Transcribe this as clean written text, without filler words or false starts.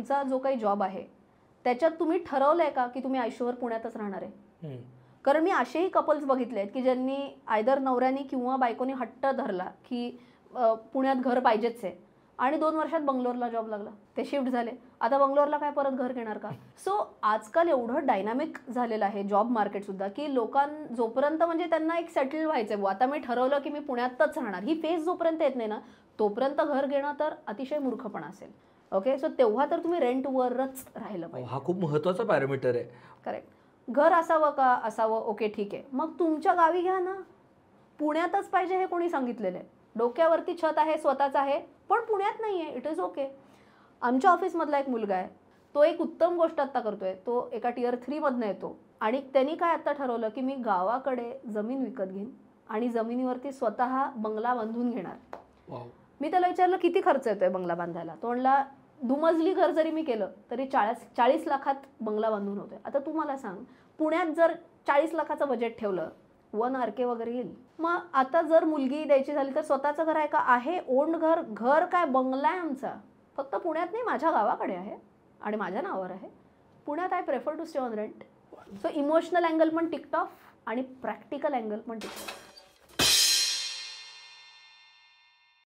तुमचा जो काही जॉब आहे त्याच्यात तुम्ही ठरवलंय का की तुम्ही आयुष्यभर पुण्यातच राहणार आहे? कारण मी असेही कपल्स बघितले आहेत की ज्यांनी आयदर नवऱ्याने किंवा बायकोनी हट्ट धरला की पुण्यात घर पाहिजेच आहे आणि 2 वर्षात बंगलोरला जॉब लागला, ते शिफ्ट झाले, आता बंगलोरला काय परत घर घेणार का? सो आजकाल एवढं डायनामिक झालेलं आहे जॉब मार्केटसुद्धा की जोपर्यंत म्हणजे त्यांना एक सेटल व्हायचं आहे, आता मी ठरवलं की मी पुण्यातच राहणार, ही फेज जोपर्यंत येत नाही ना तोपर्यंत घर घेणं तर अतिशय मूर्खपणा असेल. ओके, सो तेव्हा तर तुम्ही रेंटवरच राहिलं पाहिजे. हा खूप महत्त्वाचा पॅरामीटर आहे. करेक्ट. घर असावं का असावं, ओके ठीक आहे, मग तुमच्या गावी घ्या ना. पुण्यातच पाहिजे हे कोणी सांगितलेलं आहे? डोक्यावरती छत आहे, स्वतःच आहे, पण पुण्यात नाही आहे, इट इज ओके. आमच्या ऑफिसमधला एक मुलगा आहे, तो एक उत्तम गोष्ट आत्ता करतोय. तो एका टियर 3 मधनं येतो आणि त्यांनी काय आत्ता ठरवलं की मी गावाकडे जमीन विकत घेईन आणि जमिनीवरती स्वतः बंगला बांधून घेणार. मी त्याला विचारलं किती खर्च येतोय बंगला बांधायला? तो म्हणला दुमजली घर जरी मी केलं तरी 40 लाखात बंगला बांधून होतोय. आता तू मला सांग, पुण्यात जर 40 लाखाचं बजेट ठेवलं 1 RK वगैरे येईल. मग आता जर मुलगी द्यायची झाली तर स्वतःचं घर आहे का? आहे, ओन्ड घर. घर काय, बंगला आहे आमचा, फक्त पुण्यात नाही, माझ्या गावाकडे आहे आणि माझ्या नावावर आहे. पुण्यात I prefer to stay on rent. So emotional angle पण टिकटॉफ आणि प्रॅक्टिकल अँगल पण टिकटॉफ.